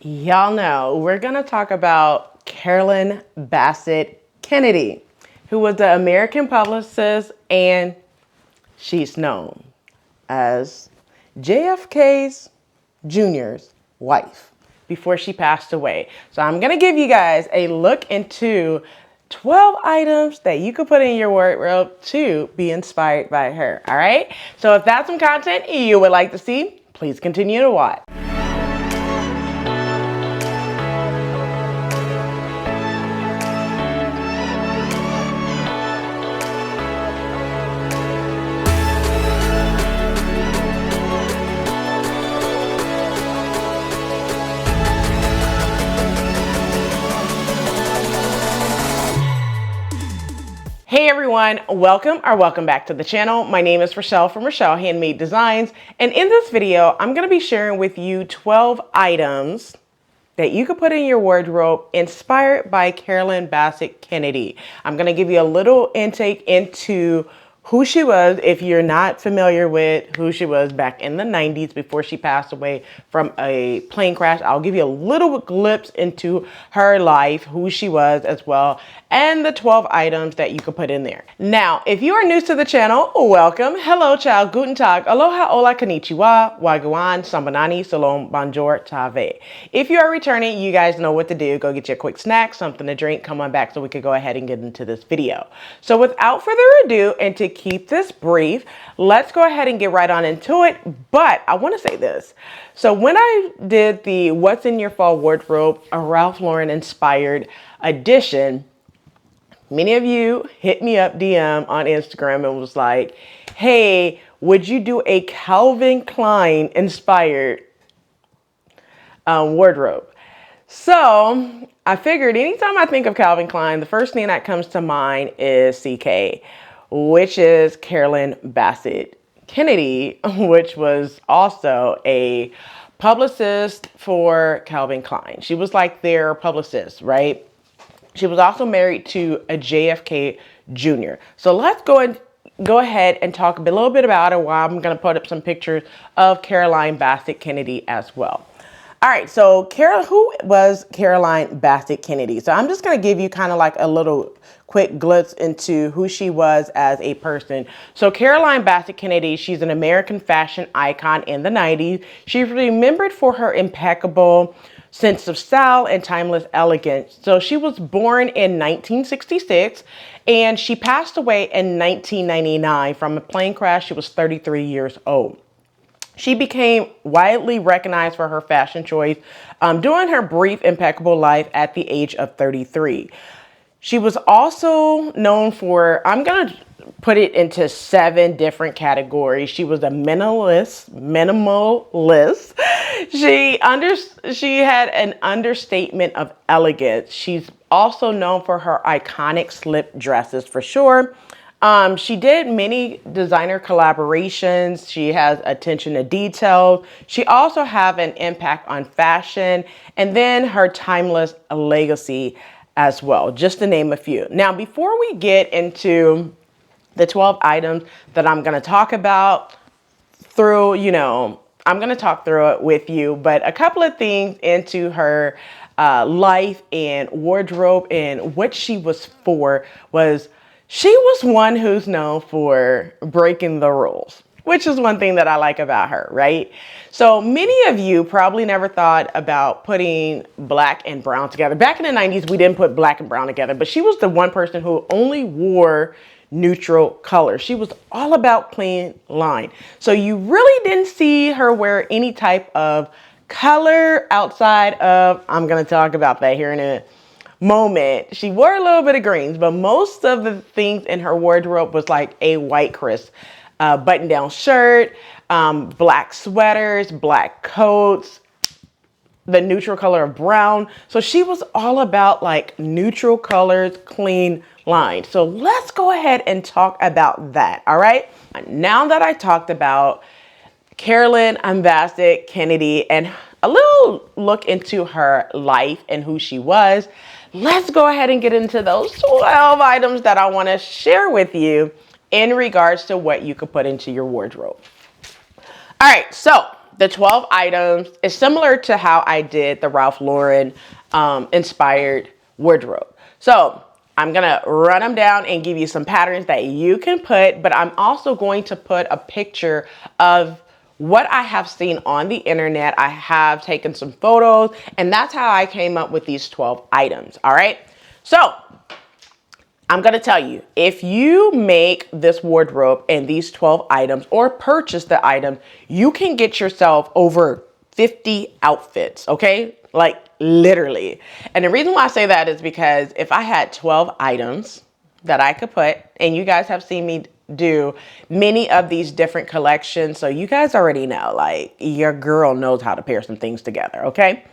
Y'all know we're gonna talk about Carolyn Bassette-Kennedy, who was the American publicist, and she's known as JFK's Jr.'s wife before she passed away. So I'm gonna give you guys a look into 12 items that you could put in your wardrobe to be inspired by her. All right. So if that's some content you would like to see, please continue to watch. Hey everyone, welcome back to the channel. My name is Rochelle from Rochelle.Handmade.Designs, and in this video, I'm gonna be sharing with you 12 items that you could put in your wardrobe inspired by Carolyn Bassette-Kennedy. I'm gonna give you a little intake into who she was if you're not familiar with who she was back in the 90s before she passed away from a plane crash. I'll give you a little glimpse into her life, who she was as well, and the 12 items that you could put in there. Now, if you are new to the channel, welcome. Hello, Ciao, Guten, Aloha, Hola, Konnichiwa, Gwaan, Sabonani, Shalom, Bonjour, If you are returning, you guys know what to do. Go get your quick snack, something to drink, come on back so we could go ahead and get into this video. So without further ado, and to keep this brief, let's go ahead and get right on into it. But I want to say this. So when I did the What's in Your Fall Wardrobe, a Ralph Lauren inspired edition, many of you hit me up DM on Instagram and was like, hey, would you do a Calvin Klein inspired wardrobe? So I figured anytime I think of Calvin Klein, the first thing that comes to mind is CK, which is Carolyn Bassette-Kennedy, which was also a publicist for Calvin Klein. She was like their publicist, right? She was also married to a JFK Jr. So let's go ahead and talk a little bit about her while I'm going to put up some pictures of Carolyn Bassette-Kennedy as well. All right, so who was Carolyn Bassette-Kennedy? So I'm just going to give you kind of like a little quick glimpse into who she was as a person. So Carolyn Bassette-Kennedy, she's an American fashion icon in the 90s. She's remembered for her impeccable sense of style and timeless elegance. So she was born in 1966 and she passed away in 1999 from a plane crash. She was 33 years old. She became widely recognized for her fashion choice during her brief, impeccable life at the age of 33. She was also known for, I'm going to put it into 7 different categories. She was a minimalist. She had an understatement of elegance. She's also known for her iconic slip dresses for sure. She did many designer collaborations. She has attention to detail. She also have an impact on fashion, and then her timeless legacy as well, just to name a few. Now, before we get into the 12 items that I'm going to talk about through, I'm going to talk through it with you, but a couple of things into her life and wardrobe and what she was for was she was one who's known for breaking the rules, which is one thing that I like about her, right? So many of you probably never thought about putting black and brown together. Back in the 90s, we didn't put black and brown together, but she was the one person who only wore neutral colors. She was all about clean line. So you really didn't see her wear any type of color outside of, I'm going to talk about that here in a moment. She wore a little bit of greens, but most of the things in her wardrobe was like a white crisp button-down shirt, black sweaters, black coats, the neutral color of brown. So she was all about like neutral colors, clean lines. So let's go ahead and talk about that. All right. Now that I talked about Carolyn Bassette-Kennedy and a little look into her life and who she was, let's go ahead and get into those 12 items that I want to share with you in regards to what you could put into your wardrobe. All right, so the 12 items is similar to how I did the Ralph Lauren inspired wardrobe. So I'm gonna run them down and give you some patterns that you can put, but I'm also going to put a picture of what I have seen on the internet. I have taken some photos, and that's how I came up with these 12 items, all right? So I'm gonna tell you, if you make this wardrobe and these 12 items or purchase the item, you can get yourself over 50 outfits, okay? Like literally. And the reason why I say that is because if I had 12 items that I could put, and you guys have seen me do many of these different collections, so you guys already know, like, your girl knows how to pair some things together, okay?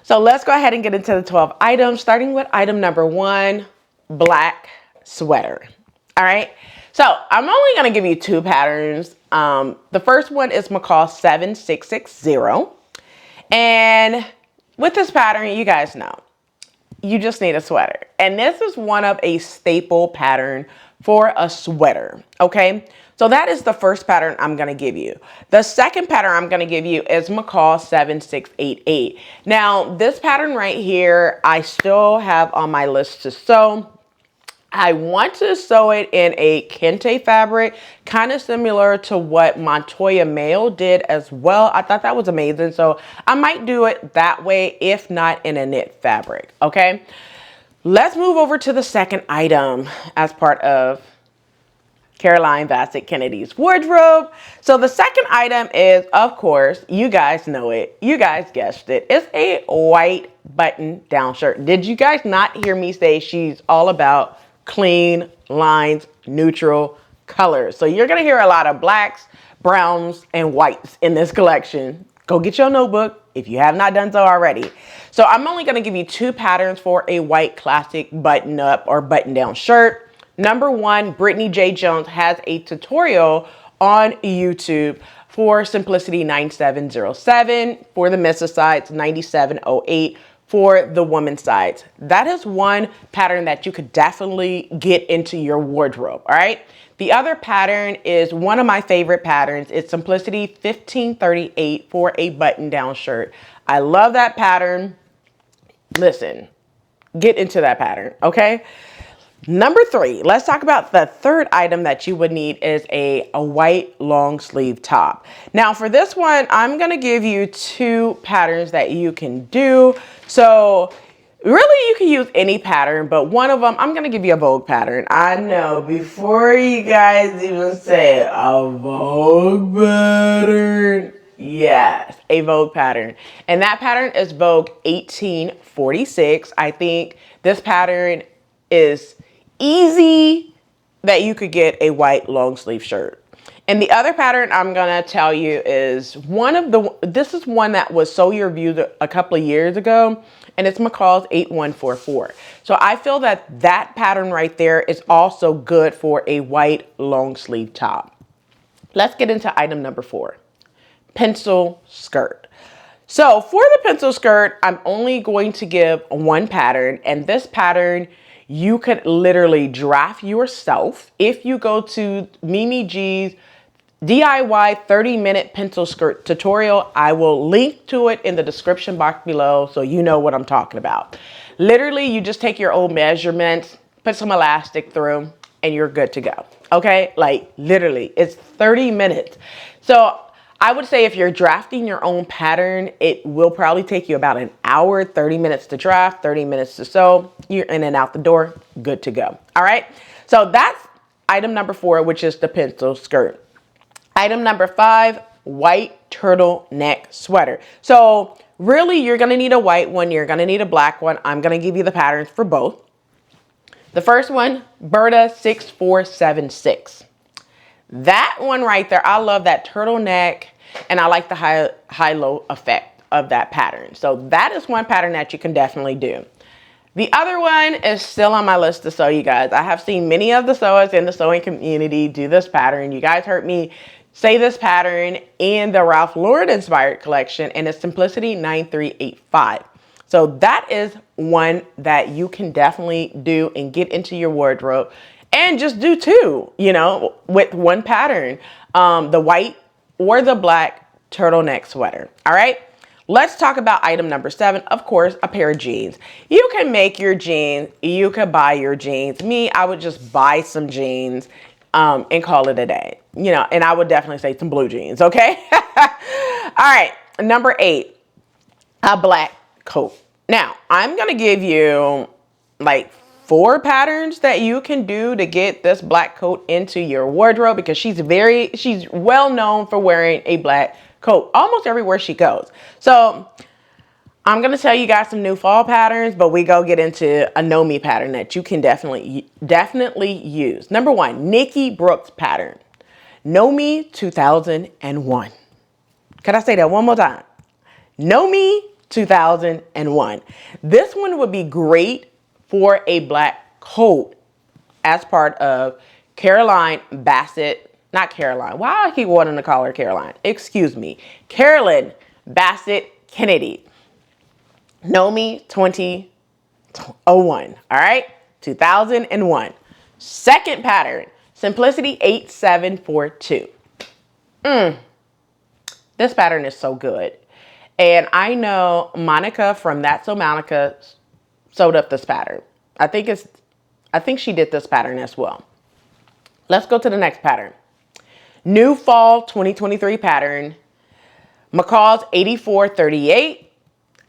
So let's go ahead and get into the 12 items, starting with item number 1, black sweater. All right, so I'm only gonna give you 2 patterns. The first one is McCall 7660, and with this pattern, you guys know, you just need a sweater. And this is one of a staple pattern for a sweater, okay? So that is the first pattern I'm gonna give you. The second pattern I'm gonna give you is McCall 7688. Now, this pattern right here, I still have on my list to sew. I want to sew it in a kente fabric, kind of similar to what Montoya Mail did as well. I thought that was amazing. So I might do it that way, if not in a knit fabric, okay? Let's move over to the second item as part of Carolyn Bassette-Kennedy's wardrobe. So the second item is, of course, you guys know it. You guys guessed it. It's a white button down shirt. Did you guys not hear me say she's all about clean lines, neutral colors? So you're gonna hear a lot of blacks, browns, and whites in this collection. Go get your notebook if you have not done so already. So I'm only gonna give you 2 patterns for a white classic button up or button down shirt. Number 1, Brittany J. Jones has a tutorial on YouTube for Simplicity 9707, for the missus sides 9708, for the woman's sides. That is one pattern that you could definitely get into your wardrobe, all right? The other pattern is one of my favorite patterns. It's Simplicity 1538 for a button-down shirt. I love that pattern. Listen, get into that pattern, okay? Number 3, let's talk about the third item that you would need is a white long sleeve top. Now for this one, I'm gonna give you 2 patterns that you can do. So really you can use any pattern, but one of them, I'm gonna give you a Vogue pattern. I know, before you guys even say a Vogue pattern, yes, a Vogue pattern. And that pattern is Vogue 1846. I think this pattern is easy that you could get a white long sleeve shirt. And the other pattern I'm gonna tell you is this is one that was so reviewed a couple of years ago, and it's McCall's 8144. So I feel that that pattern right there is also good for a white long sleeve top. Let's get into item number 4, pencil skirt. So for the pencil skirt, I'm only going to give 1 pattern, and this pattern you could literally draft yourself. If you go to Mimi G's DIY 30-minute pencil skirt tutorial, I will link to it in the description box below so you know what I'm talking about. Literally, you just take your old measurements, put some elastic through, and you're good to go, okay? Like literally, it's 30 minutes. So I would say if you're drafting your own pattern, it will probably take you about an hour, 30 minutes to draft, 30 minutes to sew. You're in and out the door, good to go. All right, so that's item number 4, which is the pencil skirt. Item number 5, white turtleneck sweater. So really, you're gonna need a white one, you're gonna need a black one. I'm gonna give you the patterns for both. The first one, Burda 6476. That one right there, I love that turtleneck, and I like the high-low effect of that pattern. So that is one pattern that you can definitely do. The other one is still on my list to sew, you guys. I have seen many of the sewers in the sewing community do this pattern. You guys heard me say this pattern in the Ralph Lauren inspired collection, and it's Simplicity 9385. So that is one that you can definitely do and get into your wardrobe. And just do 2, you know, with 1 pattern, the white or the black turtleneck sweater. All right. Let's talk about item number 7. Of course, a pair of jeans. You can make your jeans. You could buy your jeans. Me, I would just buy some jeans and call it a day. You know, and I would definitely say some blue jeans. Okay. All right. Number 8, a black coat. Now, I'm going to give you like 4 patterns that you can do to get this black coat into your wardrobe, because she's well known for wearing a black coat almost everywhere she goes. So I'm going to tell you guys some new fall patterns, but we go get into a KnowMe pattern that you can definitely use. Number 1, Nikki Brooks pattern. KnowMe 2001. Can I say that one more time? KnowMe 2001. This one would be great for a black coat as part of Carolyn Bassett, not Caroline. Why I keep wanting to call her Caroline? Excuse me. Carolyn Bassette-Kennedy. KnowMe 2001. All right. 2001. Second pattern, Simplicity 8742. This pattern is so good. And I know Monica from That's So Monica sewed up this pattern. I think she did this pattern as well. Let's go to the next pattern. New Fall 2023 pattern, McCall's 8438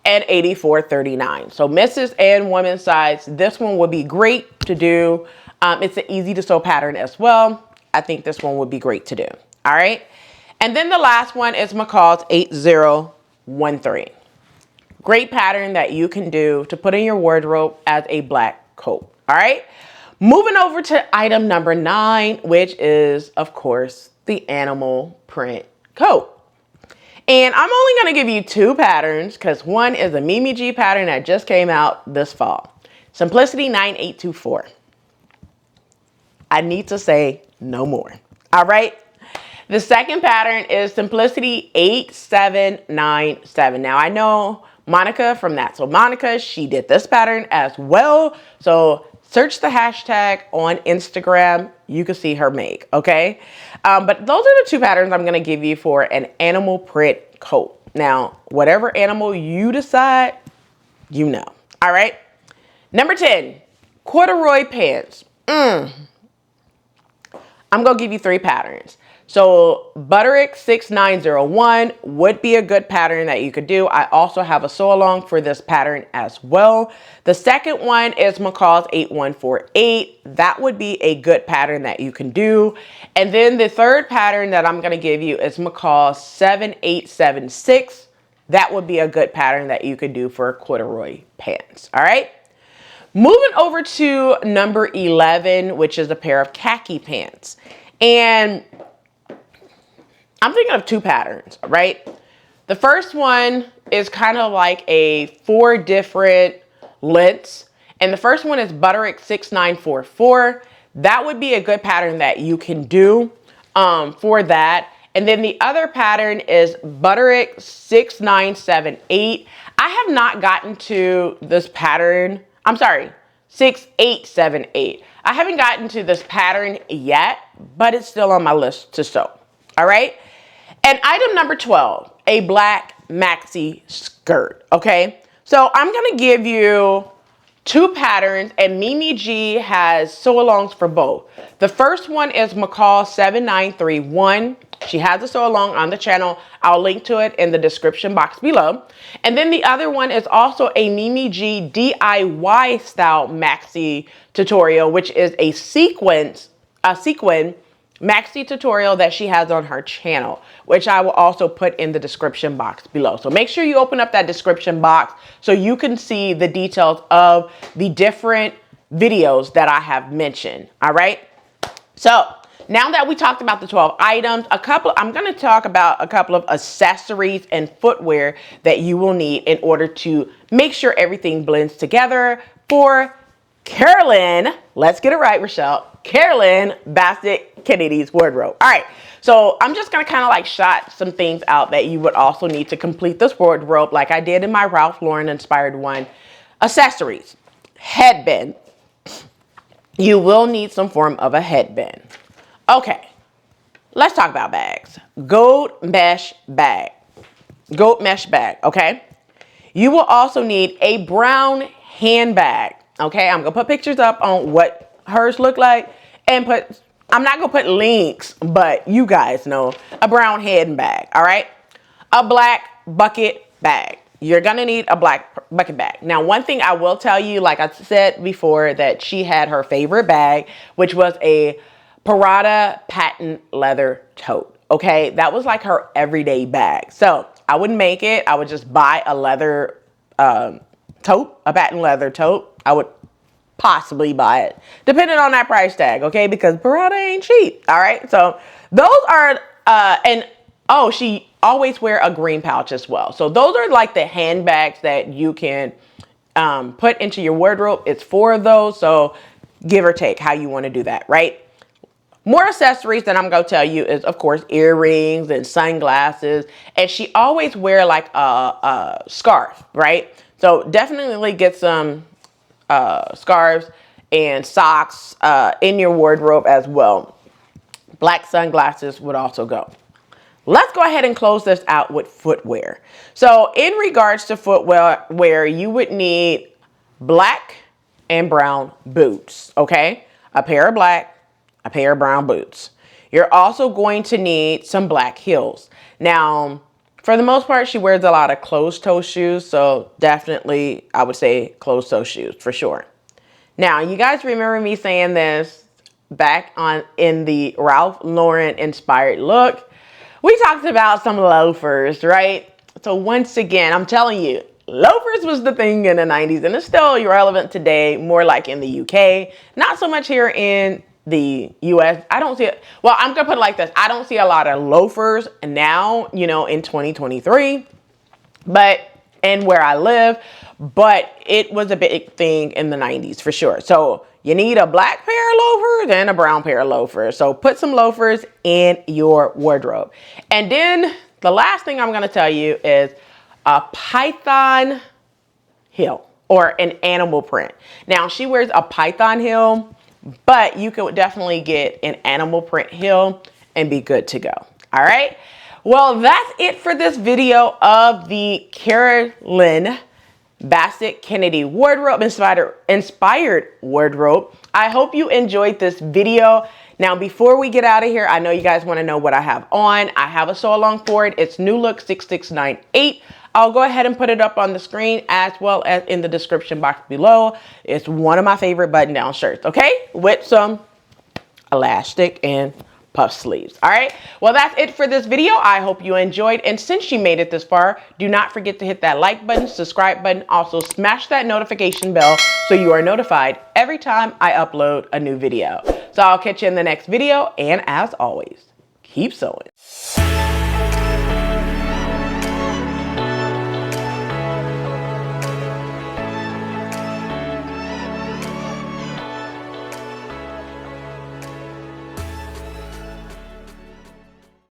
and 8439. So misses and women's size, this one would be great to do. It's an easy to sew pattern as well. I think this one would be great to do. All right. And then the last one is McCall's 8013. Great pattern that you can do to put in your wardrobe as a black coat. All right. Moving over to item number 9, which is, of course, the animal print coat. And I'm only going to give you 2 patterns because one is a Mimi G pattern that just came out this fall. Simplicity 9824. I need to say no more. All right. The second pattern is Simplicity 8797. Now I know Monica from That's So Monica, she did this pattern as well. So search the hashtag on Instagram. You can see her make, okay? But those are the 2 patterns I'm going to give you for an animal print coat. Now, whatever animal you decide, you know. All right? Number 10, corduroy pants. I'm going to give you 3 patterns. So Butterick 6901 would be a good pattern that you could do. I also have a sew along for this pattern as well. The second one is McCall's 8148. That would be a good pattern that you can do. And then the third pattern that I'm going to give you is McCall's 7876. That would be a good pattern that you could do for corduroy pants. All right. Moving over to number 11, which is a pair of khaki pants. And I'm thinking of 2 patterns, right? The first one is kind of like a 4 different lengths. And the first one is Butterick 6944. That would be a good pattern that you can do for that. And then the other pattern is Butterick 6978. I have not gotten to this pattern. I'm sorry, 6878. I haven't gotten to this pattern yet, but it's still on my list to sew. All right. And item number 12, a black maxi skirt. Okay. So I'm going to give you 2 patterns, and Mimi G has sew alongs for both. The first one is McCall 7931. She has a sew along on the channel. I'll link to it in the description box below. And then the other one is also a Mimi G DIY style maxi tutorial, which is a sequin maxi tutorial that she has on her channel, which I will also put in the description box below. So make sure you open up that description box so you can see the details of the different videos that I have mentioned. All right. So now that we talked about the 12 items, I'm going to talk about a couple of accessories and footwear that you will need in order to make sure everything blends together for Carolyn. Let's get it right, Rochelle. Carolyn Bassette-Kennedy's wardrobe. All right. So I'm just going to kind of like shout some things out that you would also need to complete this wardrobe like I did in my Ralph Lauren inspired one. Accessories. Headband. You will need some form of a headband. Okay. let's talk about bags. Gold mesh bag. Gold mesh bag, okay? You will also need a brown handbag, okay? I'm gonna put pictures up on what hers look like and I'm not gonna put links, but you guys know, a brown handbag, all right? A black bucket bag. You're gonna need a black bucket bag. Now, one thing I will tell you, like I said before, that she had her favorite bag, which was a Burda patent leather tote, okay? That was like her everyday bag. So I wouldn't make it. I would just buy a leather tote, a patent leather tote. I would possibly buy it, depending on that price tag, okay? Because Burda ain't cheap, all right? So those are, oh, she always wear a green pouch as well. So those are like the handbags that you can put into your wardrobe. It's 4 of those, so give or take how you want to do that, right? More accessories that I'm going to tell you is, of course, earrings and sunglasses. And she always wear like a scarf, right? So definitely get some scarves and socks in your wardrobe as well. Black sunglasses would also go. Let's go ahead and close this out with footwear. So in regards to footwear, you would need black and brown boots, okay? A pair of black, a pair of brown boots. You're also going to need some black heels. Now, for the most part, she wears a lot of closed-toe shoes, so definitely I would say closed-toe shoes for sure. Now, you guys remember me saying this back in the Ralph Lauren inspired look. We talked about some loafers, right? So once again, I'm telling you, loafers was the thing in the 90s and it's still relevant today, more like in the UK. Not so much here in the US. I don't see it. Well, I'm going to put it like this. I don't see a lot of loafers now, you know, in 2023, and where I live, but it was a big thing in the 90s for sure. So you need a black pair of loafers and a brown pair of loafers. So put some loafers in your wardrobe. And then the last thing I'm going to tell you is a python heel or an animal print. Now she wears a python heel, but you could definitely get an animal print heel and be good to go. All right. Well, that's it for this video of the Carolyn Bassette-Kennedy wardrobe, inspired wardrobe. I hope you enjoyed this video. Now, before we get out of here, I know you guys want to know what I have on. I have a sew along for it. It's New Look 6698. I'll go ahead and put it up on the screen as well as in the description box below. It's one of my favorite button down shirts, okay? With some elastic and puff sleeves. All right. Well, that's it for this video. I hope you enjoyed. And since you made it this far, do not forget to hit that like button, subscribe button. Also smash that notification bell so you are notified every time I upload a new video. So I'll catch you in the next video. And as always, keep sewing.